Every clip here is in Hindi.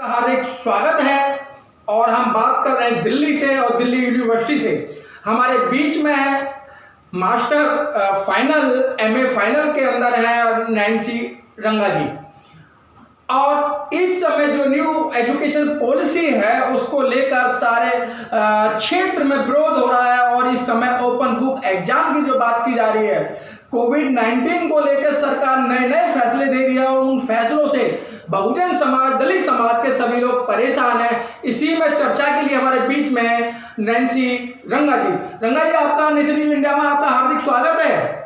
हार्दिक स्वागत है। और हम बात कर रहे हैं दिल्ली से और दिल्ली यूनिवर्सिटी से। हमारे बीच में है मास्टर फाइनल एमए फाइनल के अंदर है नैन्सी रंगा जी। और इस समय जो न्यू एजुकेशन पॉलिसी है उसको लेकर सारे क्षेत्र में विरोध हो रहा है। और इस समय ओपन बुक एग्जाम की जो बात की जा रही है, कोविड-19 को लेकर सरकार नए नए फैसले दे रही है और उन फैसलों से बहुजन समाज, दलित समाज के सभी लोग परेशान हैं। इसी में चर्चा के लिए हमारे बीच में नैन्सी रंगा जी। रंगा जी, आपका नेशन न्यूज इंडिया में आपका हार्दिक स्वागत है।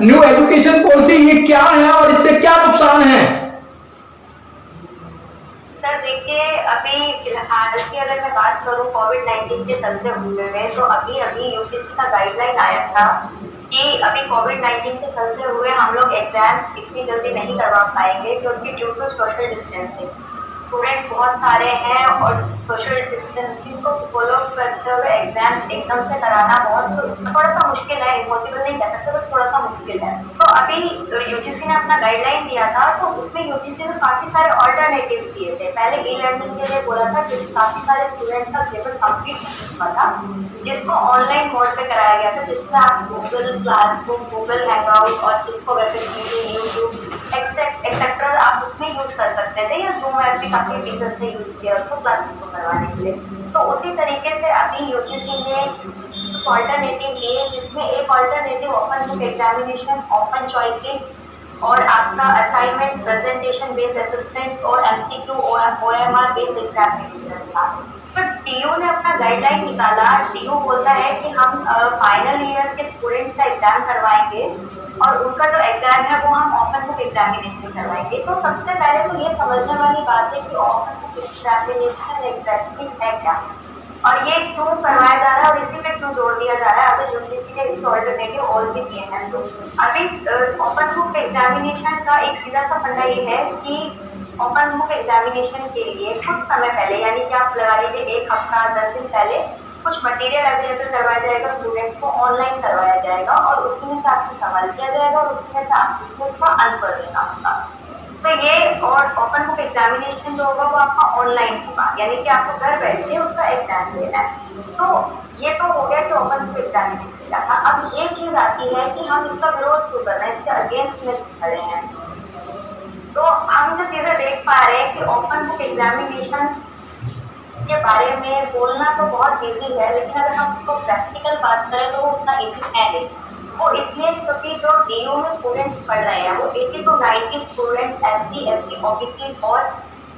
न्यू एजुकेशन पॉलिसी ये क्या है और इससे क्या नुकसान है? सर देखिए, अभी आज की अगर मैं बात करूं कोविड-19 के चलते हुए, तो अभी यूजीसी का गाइडलाइन आया था कि अभी कोविड-19 के चलते हुए हम लोग एग्जाम्स इतनी जल्दी नहीं करवा पाएंगे, क्योंकि due to social distancing students बहुत सारे हैं और सोशल डिस्टेंसिंग को फॉलो करते हुए एग्जाम एकदम से कराना थोड़ा सा मुश्किल है। इम्पॉसिबल नहीं कह सकते, बट थोड़ा सा मुश्किल है। तो अभी यूजीसी ने अपना गाइडलाइन दिया था, तो उसमें यूजीसी ने काफी सारे ऑल्टरनेटिव्स दिए थे। पहले ई लर्निंग के लिए बोला था कि काफी सारे स्टूडेंट्स का सिलेबस कंप्लीट नहीं हुआ था, जिसको ऑनलाइन मोड पे कराया गया था, जिसमें आप गूगल क्लासरूम, गूगल हैंगआउट और जिसको वेबसाइट, यूट्यूब एक्सेट्रा आप उसमें यूज कर सकते थे, या जूम ऐप भी काफी फीचर्स से यूज किया उसको क्लासेस को करवाने के लिए। तो उसी तरीके से अभी यूजीसी ने ऑल्टरनेटिव लिए, जिसमें एक alternative open book examination, open choosing और आपका असाइनमेंट, प्रेजेंटेशन बेस्ड असेसमेंट्स और एमसीक्यू और ओएमआर बेस्ड एग्जामिनेशन था। तो टीयू ने अपना गाइडलाइन निकाला। टीयू बोलता है कि हम फाइनल ईयर के स्टूडेंट्स का एग्जाम करवाएंगे और उनका जो एग्जाम है वो हम ओपन बुक एग्जामिनेशन करवाएंगे। तो सबसे पहले तो ये समझने वाली बात है कि ओपन बुक एग्जामिनेशन एग्जैक्टली है क्या और ये क्यों करवाया जा रहा है और इसी पे क्यों जोर दिया जा रहा है। अगर यूजीसी ने इसके ऑल्टरनेटिव और भी दिए हैं, तो अभी ओपन बुक एग्जामिनेशन का एक सीधा सा फंडा ये है कि ओपन बुक एग्जामिनेशन के लिए कुछ समय पहले, यानी कि आप लगा लीजिए 1 हफ्ता 10 दिन पहले कुछ मटेरियल अवेलेबल करवाया जाएगा, स्टूडेंट्स को ऑनलाइन करवाया जाएगा और उसमें से आपको सवाल किया जाएगा और उसमें से आपको उसका आंसर देना होगा। तो ये और ओपन बुक एग्जामिनेशन जो होगा वो आपका ऑनलाइन होगा, यानी कि आपको घर बैठे उसका एग्जाम देना है। तो ये तो हो गया कि ओपन बुक एग्जामिनेशन का था। अब ये चीज आती है कि हम इसका विरोध क्यों कर रहे हैं, इसके अगेंस्ट में खड़े हैं। तो हम जो चीजें देख पा रहे हैं कि ओपन बुक एग्जामिनेशन के बारे में बोलना तो बहुत इजी है, लेकिन अगर हम उसको प्रैक्टिकल बात करें तो वो उतना इजी है नहीं। वो इसलिए क्योंकि जो डीयू में स्टूडेंट्स पढ़ रहे हैं वो 80 to 90 स्टूडेंट्स एससी, ओबीसी और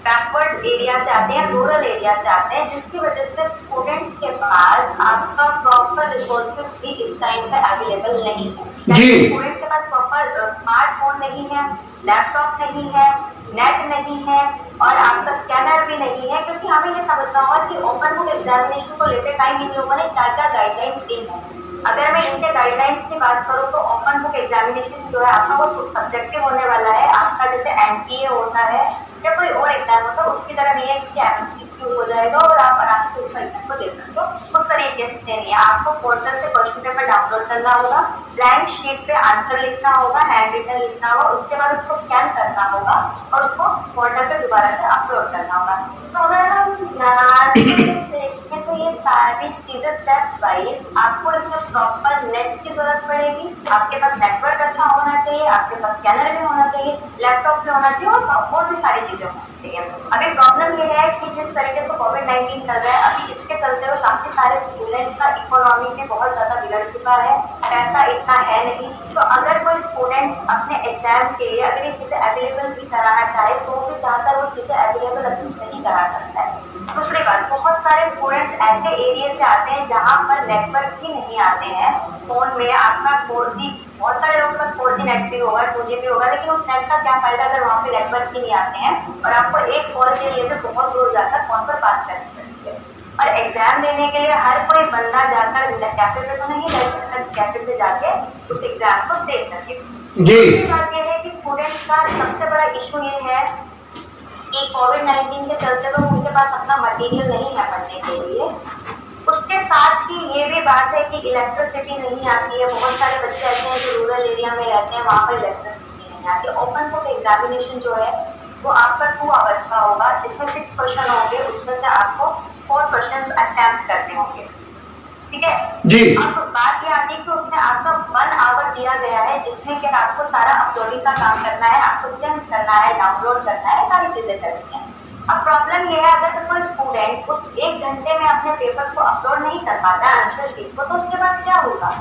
बैकवर्ड एरिया से आते हैं, रूरल एरिया से आते हैं, जिसकी वजह से स्टूडेंट के पास आपका प्रॉपर रिसोर्सेज भी इस टाइम पे अवेलेबल नहीं है। स्टूडेंट्स के पास प्रॉपर स्मार्टफोन नहीं है, लैपटॉप नहीं है, नेट नहीं है और आपका स्कैनर भी नहीं है, क्योंकि हमें ये समझना होगा कि ओपन बुक एग्जामिनेशन को लेकर टाइम इन लोगों ने क्या क्या गाइडलाइंस दी है। अगर मैं इनके गाइडलाइंस की बात करूं तो ओपन बुक एग्जामिनेशन जो है आपका वो सब्जेक्टिव होने वाला है। आपका जैसे एनटीए होता है या कोई और एग्जाम होता है उसकी तरह नहीं है कि एमसीक्यू हो जाएगा और आप आराम से उस एग्जाम को दे सकते हो, उस तरीके से नहीं है। आपको पोर्टल से क्वेश्चन पेपर डाउनलोड करना होगा, ब्लैंक शीट पे आंसर लिखना होगा, हैंड रिटन लिखना होगा, उसके बाद उसको स्कैन करना होगा और उसको पोर्टल पे दोबारा से अपलोड करना होगा। तो अगर हम देखें तो ये सारी चीजें स्टेप वाइज आपको इसमें प्रॉपर नेट की जरूरत पड़ेगी, आपके पास नेटवर्क अच्छा होना चाहिए, आपके पास स्कैनर भी होना चाहिए, लैपटॉप भी होना चाहिए और बहुत भी सारी चीजें होनी चाहिए। अभी प्रॉब्लम ये है कि जिस तरीके से कोविड-19 चल रहा है, अभी इसके चलते हुए काफी सारे स्टूडेंट्स का इकोनॉमी भी बहुत ज्यादा बिगड़ चुका है, पैसा इतना है नहीं। तो अगर कोई स्टूडेंट अपने एग्जाम के लिए अगर ये चीजें अवेलेबल भी कराना चाहे तो भी चाहकर वो चीजें अवेलेबल अभी नहीं करा सकता है। दूसरी बात, बहुत सारे स्टूडेंट्स ऐसे एरिया से आते हैं जहाँ पर नेटवर्क ही नहीं आते हैं। फोन में आपका 4G, बहुत सारे लोगों के पास 4G नेट भी होगा, 2G भी होगा, लेकिन उस नेट का क्या फायदा अगर वहाँ पे नेटवर्क ही नहीं आते हैं और आपको एक कॉल के लिए तो बहुत दूर जाकर फोन पर बात करनी पड़ती है। और एग्जाम देने के लिए हर कोई बंदा जाकर कैफे पे तो नहीं रह सकता, कैफे पे जाके उस एग्जाम को दे सके। दूसरी बात यह है कि स्टूडेंट का सबसे बड़ा इशू ये है कि कोविड-19 के चलते तो उनके पास अपना मटेरियल नहीं है पढ़ने के लिए। उसके साथ ही ये भी बात है कि इलेक्ट्रिसिटी नहीं आती है, बहुत सारे बच्चे ऐसे हैं जो रूरल एरिया में रहते हैं, वहाँ पर इलेक्ट्रिसिटी नहीं आती। ओपन बुक एग्जामिनेशन जो है वो आपका 2 आवर्स का होगा, जिसमें 6 क्वेश्चन होंगे, उसमें से आपको 4 क्वेश्चन अटेम्प्ट करने होंगे, ठीक है जी। अब बात ये आती है कि उसमें आपका 1 आवर दिया गया है, जिसमें कि आपको सारा अपलोडिंग का काम करना है, आपको सेंड करना है, डाउनलोड करना है, सारी चीजें करनी है। अब प्रॉब्लम ये है, अगर कोई स्टूडेंट उस 1 घंटे में अपने पेपर को अपलोड नहीं कर पाता है आंसर शीट को, तो उसके बाद क्या होगा?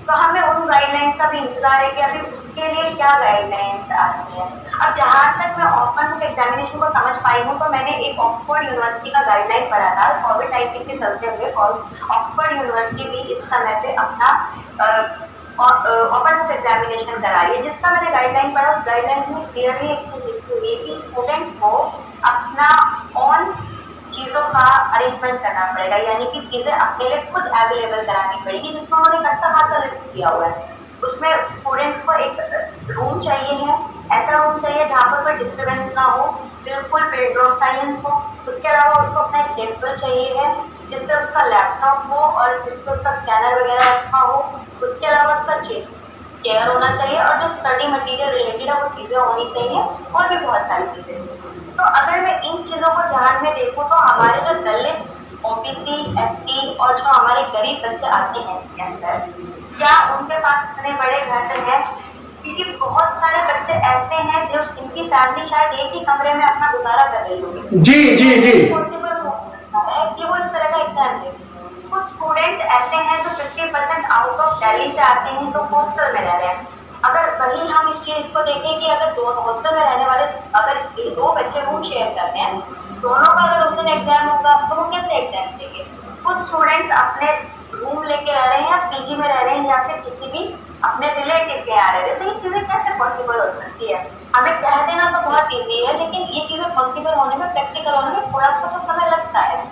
तो हमें उन गाइडलाइंस का भी इंतजार है कि अभी उसके लिए क्या गाइडलाइंस आती है। अब जहां तक मैं ओपन बुक एग्जामिनेशन को समझ पाई हूँ, तो मैंने एक ऑक्सफोर्ड यूनिवर्सिटी का गाइडलाइन पढ़ा था कोविड-19 के चलते हुए। ऑक्सफोर्ड यूनिवर्सिटी भी इस समय पे अपना ओपन बुक एग्जामिनेशन करा रही है। जिसका मैंने गाइडलाइन पढ़ा, उस गाइडलाइन में क्लियरली एक चीज लिखी हुई है कि स्टूडेंट को अपना ऑन चीजों का अरेंजमेंट करना पड़ेगा, यानी कि चीजें अपने लिए खुद अवेलेबल करानी पड़ेगी, जिसमें उन्होंने एक अच्छा खासा लिस्ट दिया हुआ है। उसमें स्टूडेंट को एक रूम चाहिए है, ऐसा रूम चाहिए जहाँ पर कोई डिस्टर्बेंस ना हो, बिल्कुल पिरियड ऑफ साइलेंस हो। उसके अलावा उसको अपना एक टेबल चाहिए है जिससे उसका लैपटॉप हो और जिससे उसका स्कैनर वगैरह रखा हो। उसके अलावा उसका चेयर होना चाहिए और जो स्टडी मटेरियल रिलेटेड है वो चीजें होनी चाहिए, और भी बहुत सारी चीजें। तो अगर मैं इन चीजों को ध्यान में देखूं, तो हमारे जो दलित, ओबीसी, एसटी और जो हमारे गरीब बच्चे आते हैं इसके अंदर, क्या उनके पास इतने बड़े घर हैं? क्योंकि बहुत सारे बच्चे ऐसे हैं जो जिनकी फैमिली शायद एक ही कमरे में अपना गुजारा कर रही होगी। जी जी जी। पॉसिबल हो सकता है कि वो इस तरह का एग्जाम दे। कुछ स्टूडेंट्स ऐसे हैं जो 50% आउट ऑफ दिल्ली से आते हैं, तो हॉस्टल में रह रहे हैं। अगर वही हम इस चीज को देखें कि अगर दोनों हॉस्टल में रहने वाले, अगर 2 बच्चे रूम शेयर करते हैं, दोनों का अगर उस दिन एग्जाम होगा तो वो कैसे एग्जाम देंगे? कुछ स्टूडेंट्स अपने रूम लेके रह रहे हैं या पीजी में रह रहे हैं या फिर किसी भी अपने रिलेटिव के यहाँ रह रहे हैं, तो ये चीजें कैसे पॉसिबल हो सकती है? हमें कह देना तो बहुत ईजी है, लेकिन ये चीजें पॉसिबल होने में, प्रैक्टिकल होने में थोड़ा सा तो समय लगता है।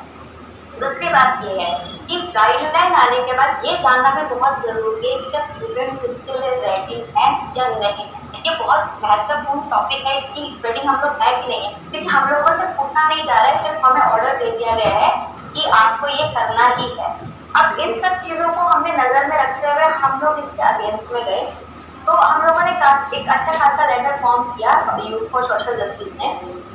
दूसरी बात ये है कि गाइडलाइन आने के बाद ये जानना भी बहुत जरूरी है कि क्या स्टूडेंट इसके लिए रेडी है या नहीं है। ये बहुत महत्वपूर्ण टॉपिक है कि रेडी हम लोग है कि नहीं है, क्योंकि हम लोगों से पूछा नहीं जा रहा है, सिर्फ हमें ऑर्डर दे दिया गया है कि आपको ये करना ही है। अब इन सब चीजों को हमने नजर में रखते हुए हम लोग इसके अगेंस्ट में गए, तो हम लोगों ने एक अच्छा खासा लेटर फॉर्म किया यूथ फॉर सोशल जस्टिस ने।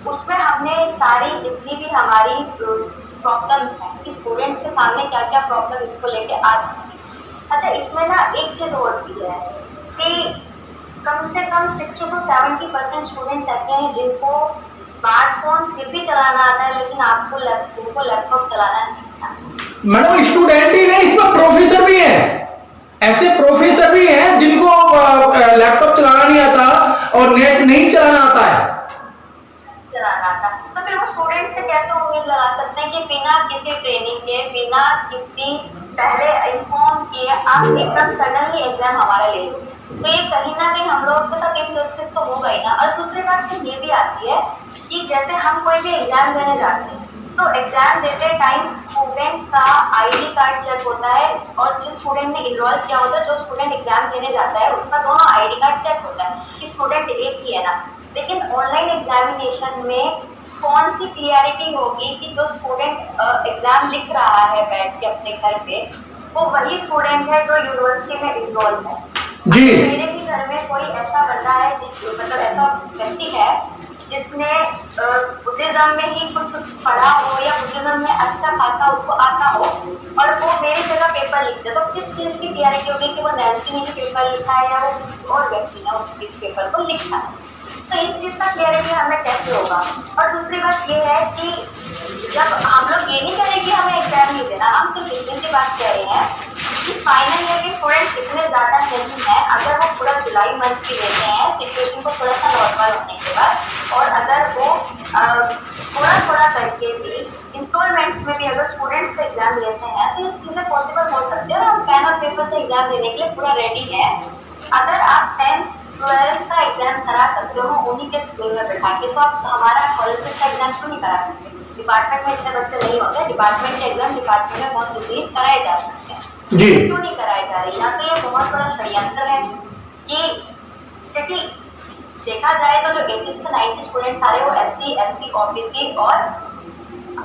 उसमें हमने सारी जितनी भी हमारी प्रॉब्लम्स हैं कि स्टूडेंट के सामने क्या क्या प्रॉब्लम इसको लेके आ सकती है। अच्छा, इसमें ना एक चीज और भी है कि कम से कम 60 to 70% स्टूडेंट्स ऐसे हैं जिनको स्मार्टफोन फिर भी चलाना आता है, लेकिन उनको लैपटॉप चलाना नहीं आता। मैडम स्टूडेंट ही नहीं, इसमें प्रोफेसर भी है। ऐसे प्रोफेसर भी हैं जिनको लैपटॉप चलाना नहीं आता और नेट नहीं चलाना आता है। चलाना आता, तो फिर वो स्टूडेंट्स से कैसे उम्मीद लगा सकते हैं कि बिना किसी ट्रेनिंग के, बिना किसी पहले इन्फॉर्म किए आप एकदम सडनली एग्जाम हमारा ले लो? तो ये कहीं ना कहीं हम लोगों के साथ इनजस्टिस तो होगा ही ना। और दूसरी बात तो ये भी आती है कि जैसे हम कोई भी एग्जाम देने जाते हैं, तो एग्जाम देते टाइम स्टूडेंट का आईडी कार्ड चेक होता है, और जिस स्टूडेंट ने इनरोल किया होता है, जो स्टूडेंट एग्जाम देने जाता है, उसका दोनों आईडी कार्ड चेक होता है कि स्टूडेंट एक ही है ना। लेकिन ऑनलाइन एग्जामिनेशन में कौन सी क्लियरिटी होगी कि जो स्टूडेंट एग्जाम लिख रहा है बैठ के अपने घर पे, वो वही स्टूडेंट है जो यूनिवर्सिटी में इनरोल है? जी। मेरे भी घर में कोई ऐसा बंदा है, मतलब ऐसा व्यक्ति है जिसने बुद्धिज्म में ही कुछ पढ़ा हो या बुद्धिज्म में अच्छा खासा उसको आता हो, और वो मेरी जगह पेपर लिखते, तो किस चीज की क्लियरिटी होगी कि वो नैन्सी ने पेपर लिखा है या वो और व्यक्ति ने उस पेपर को लिखा है? तो इस चीज का क्लियरिटी हमें कैसे होगा? और दूसरी बात ये है कि जब हम लोग ये नहीं कह रहे कि हमें एग्जाम नहीं देना, हम सिर्फ इतनी सी बात कह रहे हैं कि फाइनल ईयर के स्टूडेंट इतने ज्यादा नहीं है। अगर वो पूरा जुलाई मंथ की लेते हैं सिचुएशन को थोड़ा सा नॉर्मल होने के बाद, और अगर वो थोड़ा थोड़ा करके भी इंस्टॉलमेंट्स में भी अगर स्टूडेंट्स का एग्जाम लेते हैं, तो ये चीजें पॉसिबल हो सकती है। और हम पेन और पेपर से एग्जाम देने के लिए पूरा रेडी है। अगर आप 10th 12th का एग्जाम करा सकते हो उन्हीं के स्कूल में बैठा के, तो आप हमारा कॉलेज का एग्जाम क्यों नहीं करा सकते? डिपार्टमेंट में इतने बच्चे नहीं होते, डिपार्टमेंट के एग्जाम डिपार्टमेंट में बहुत इजीली कराए जा सकते हैं। जी। क्यों नहीं कराए जा रही? यहाँ तो ये बहुत बड़ा षड्यंत्र है कि, क्योंकि देखा जाए तो जो 80 से 90 स्टूडेंट्स आ रहे हैं वो SC, ST, OBC और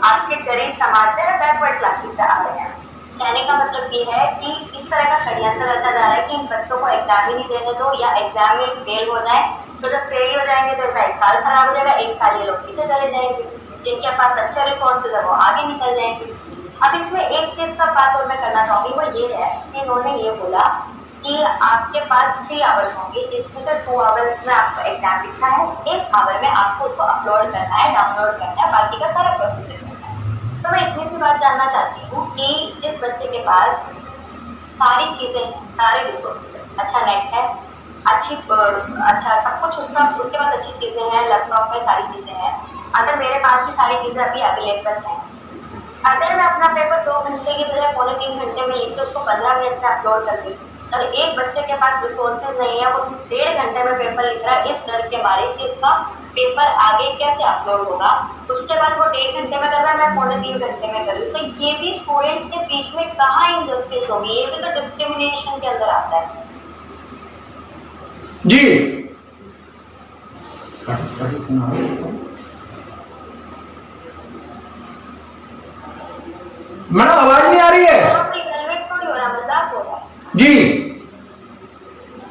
आपके गरीब समाज से बैकवर्ड क्लासेस से आ रहे हैं। कहने का मतलब ये है कि इस तरह का षड्यंत्र रचा जा रहा है कि इन बच्चों को एग्जाम ही नहीं देने दो या एग्जाम में फेल हो जाए, तो जब फेल हो जाएंगे तो इनका 1 साल खराब हो जाएगा, 1 साल ये लोग पीछे चले जाएंगे, जिनके पास अच्छे रिसोर्सेज है वो आगे निकल जाएंगे। अब इसमें एक चीज का बात और मैं करना चाहूंगी, वो ये है कि इन्होंने ये बोला कि आपके पास 3 आवर्स होंगे जिसमें से 2 आवर्स में आपको एग्जाम लिखना है, 1 आवर में आपको उसको अपलोड करना है, डाउनलोड करना है, बाकी का सारा प्रोसेस करना है। तो मैं इतनी सी बात जानना चाहती हूँ कि जिस बच्चे के पास सारी चीजें हैं, सारे रिसोर्सेज, अच्छा नेट है, अच्छा सब कुछ उसके पास अच्छी चीजें हैं, लैपटॉप में सारी चीजें हैं, अगर मेरे पास ही सारी चीजें अभी अवेलेबल हैं, अगर मैं अपना पेपर 2 घंटे की बजाय 2.25 घंटे में लिख के उसको 15 मिनट में अपलोड कर दी, और एक बच्चे के पास रिसोर्सेज नहीं है, वो 1.5 घंटे में पेपर लिख रहा है इस डर के मारे कि उसका पेपर आगे कैसे अपलोड होगा, उसके बाद वो 1.5 घंटे में कर रहा है, मैं 3.25 घंटे में कर रही हूँ, तो ये भी स्टूडेंट के बीच में कहाँ इनजस्टिस होगी, ये भी तो डिस्क्रिमिनेशन के अंदर आता है। जी मैडम आवाज नहीं आ रही है? थोड़ी हो रहा, मजाक हो रहा है। जी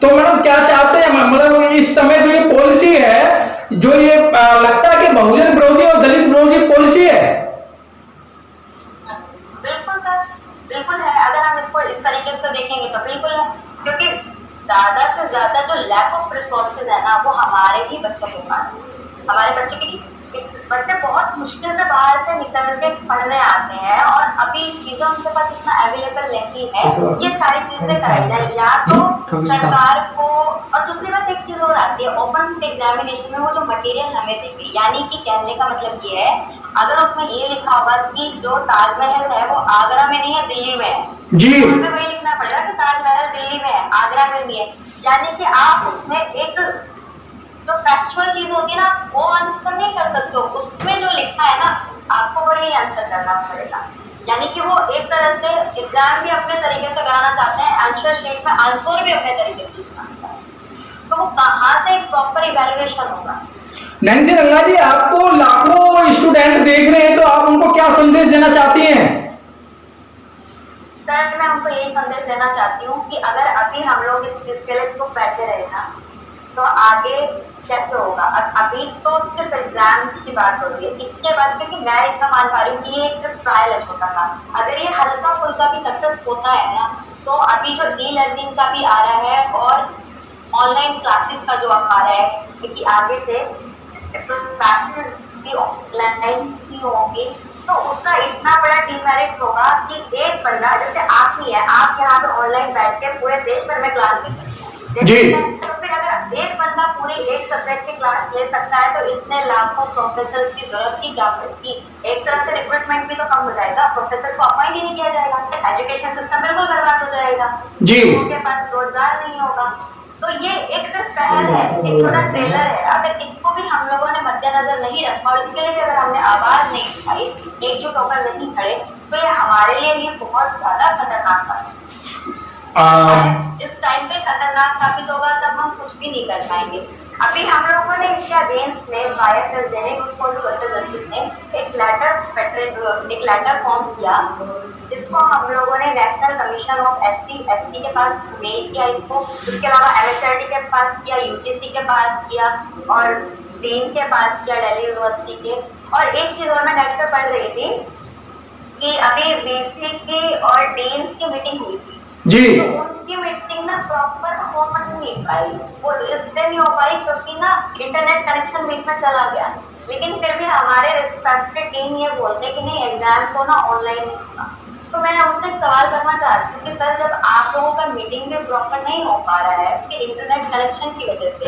तो मैडम क्या चाहते हैं, मतलब इस समय जो ये पॉलिसी है, जो ये लगता है कि बहुजन विरोधी और दलित विरोधी पॉलिसी है? बिल्कुल सर, बिल्कुल है। अगर हम इसको इस तरीके से देखेंगे तो बिल्कुल है, क्योंकि ज्यादा से ज्यादा जो लैक ऑफ रिसोर्सेज है ना, वो हमारे ही बच्चों के पास, हमारे बच्चों की बच्चे बहुत मुश्किल से बाहर से निकल के पढ़ने आते हैं, और अभी चीजें उनके पास इतना अवेलेबल नहीं है, ये सारी चीजें कराई जाए या तो सरकार को। और दूसरी बात एक चीज और आती है, ओपन एग्जामिनेशन में वो जो मटेरियल हमें देगी, यानी कि कहने का मतलब ये है, अगर उसमें ये लिखा होगा कि जो ताजमहल है वो आगरा में नहीं है, दिल्ली में है, जी तो हमें वही लिखना पड़ेगा कि ताजमहल दिल्ली में है, आगरा में नहीं है, यानी कि आप उसमें एक जो फैक्चुअल चीज होती है ना, वो आंसर नहीं कर सकते हो, उसमें जो लिखा है ना, आपको वही आंसर करना पड़ेगा। यानी कि वो एक तरह से एग्जाम भी अपने तरीके से कराना चाहते हैं, आंसर शीट में आंसर भी अपने तरीके से लिखना चाहते हैं, तो वो कहाँ से एक प्रॉपर इवैल्यूएशन होगा। नैन्सी रंगा जी, आपको लाखों स्टूडेंट देख रहे हैं, तो आप उनको क्या संदेश देना चाहती हैं? सर मैं उनको यही संदेश देना चाहती हूँ कि अगर अभी हम लोग इस चीज के लिए चुप बैठे रहे ना, तो आगे कैसे होगा। अभी तो सिर्फ एग्जाम की बात हो रही है, इसके बाद क्योंकि मैं इतना मान पा रही हूँ कि ये एक ट्रायल है छोटा सा, अगर ये हल्का फुल्का भी सक्सेस होता है ना, तो अभी जो ई लर्निंग का भी आ रहा है और ऑनलाइन क्लासेस का जो आ रहा है, क्योंकि आगे से क्लासेस भी ऑनलाइन ही होंगी, तो उसका इतना बड़ा डिमेरिट होगा कि एक बंदा जैसे आप ही है, आप यहाँ पे ऑनलाइन बैठ के पूरे देश भर में क्लास ले सकते हैं, जी। तो फिर अगर एक बंदा पूरी एक सब्जेक्ट की क्लास ले सकता है, तो इतने लाखों प्रोफेसर की जरूरत की क्या पड़ेगी। एक तरह से रिक्रूटमेंट भी तो कम हो जाएगा, प्रोफेसर को अपॉइंट ही नहीं किया जाएगा, एजुकेशन सिस्टम बिल्कुल बर्बाद हो जाएगा, जी। उनके पास रोजगार नहीं होगा। तो ये एक सिर्फ पहल है, एक छोटा ट्रेलर है, अगर इसको भी हम लोगों ने मद्देनजर नहीं रखा और इसके लिए भी अगर हमने आवाज नहीं उठाई, एकजुट होकर नहीं खड़े, तो ये हमारे लिए भी बहुत ज्यादा खतरनाक है। जिस टाइम पे खतरनाक साबित होगा तब हम कुछ भी नहीं कर पाएंगे। अभी हम लोगों ने इसके अगेंस्ट में ने एक लेटर फॉर्म किया, जिसको हम लोगों ने नेशनल कमीशन ऑफ SC के पास मेल किया इसको, इसके अलावा NHRD के पास किया, UGC के पास किया और डीन के पास किया, दिल्ली यूनिवर्सिटी के। और एक चीज और मैं नेट पे पढ़ रही थी कि अभी VC की और डीन की मीटिंग हुई थी जी, तो उनकी मीटिंग ना प्रॉपर हो नहीं पाई, वो इसलिए नहीं हो पाई क्योंकि ना इंटरनेट कनेक्शन बीच में चला गया, लेकिन फिर भी हमारे रिस्पेक्टेड टीम ये बोलते कि नहीं एग्जाम को ना ऑनलाइन नहीं होगा। तो मैं उनसे एक सवाल करना चाहती हूँ कि सर जब आप लोगों का मीटिंग भी प्रॉपर नहीं हो पा रहा है कि इंटरनेट कनेक्शन की वजह से,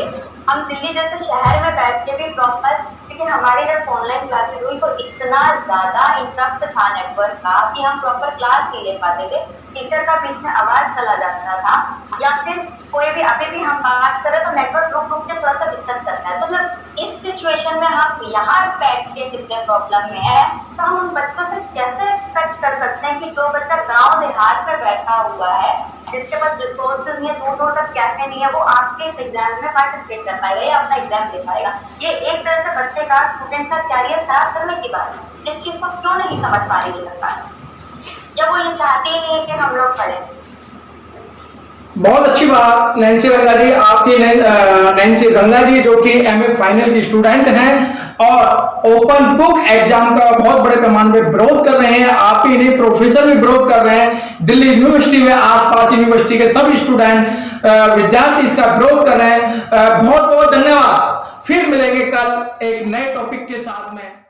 हम दिल्ली जैसे शहर में बैठ के भी प्रॉपर, क्योंकि हमारी जब ऑनलाइन क्लासेस हुई तो इतना ज्यादा इंटरप्ट था नेटवर्क का कि हम प्रॉपर क्लास नहीं ले पाते थे, टीचर का बीच में आवाज चला जाता था, या फिर कोई भी अभी भी हम बात करें तो नेटवर्क रुक के थोड़ा सा दिक्कत करता है। तो जब इस सिचुएशन में हम यहाँ बैठ के कितने प्रॉब्लम में है, तो हम उन बच्चों से कैसे एक्सपेक्ट कर सकते हैं कि जो बच्चा गांव देहात में बैठा हुआ है, जिसके पास रिसोर्सेज नहीं है, दूर दूर तक कैफे नहीं है, वो आपके इस एग्जाम में पार्टिसिपेट कर पाएगा या अपना एग्जाम दे पाएगा। ये एक तरह से बच्चे का, स्टूडेंट का कैरियर खराब करने की बात है। इस चीज को क्यों नहीं समझ पा रही है सरकार? जब वो ये चाहते ही नहीं है कि हम लोग पढ़ें। बहुत अच्छी बात नैन्सी रंगा जी, आपकी नैन्सी रंगा जी जो कि एमए फाइनल की स्टूडेंट हैं और ओपन बुक एग्जाम का बहुत बड़े पैमाने पे विरोध कर रहे हैं। आप ही नहीं, प्रोफेसर भी विरोध कर रहे हैं, दिल्ली यूनिवर्सिटी में आसपास यूनिवर्सिटी के सभी स्टूडेंट विद्यार्थी इसका विरोध कर रहे हैं। बहुत बहुत धन्यवाद। फिर मिलेंगे कल एक नए टॉपिक के साथ में।